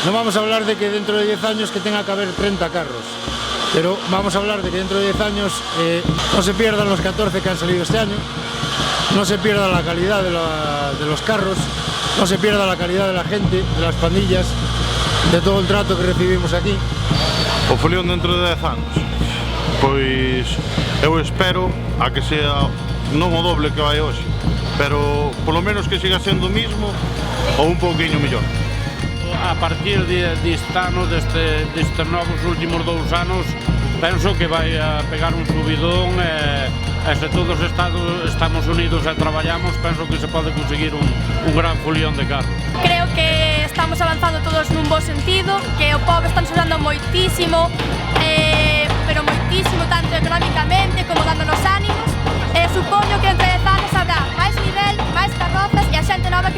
No vamos a hablar de que dentro de 10 años que tenga que haber 30 carros, pero vamos a hablar de que dentro de 10 años no se pierdan los 14 que han salido este año, no se pierda la calidad de los carros, no se pierda la calidad de la gente, de las pandillas, de todo el trato que recibimos aquí. O folión dentro de 10 anos, pois eu espero a que sea non o doble que vai hoxe, pero polo menos que siga sendo o mismo ou un pouquiño mellor. A partir deste ano, destes novos últimos 2 anos, penso que vai a pegar un subidón e se todos estamos unidos e traballamos, penso que se pode conseguir un gran folión de carros. Creo que estamos avanzando todos nun bo sentido, que o pobo está axudando moitísimo, pero moitísimo, tanto económicamente como dándonos ánimos. Supoño que entre 10 anos habrá máis nivel, máis carrozas e a xente nova que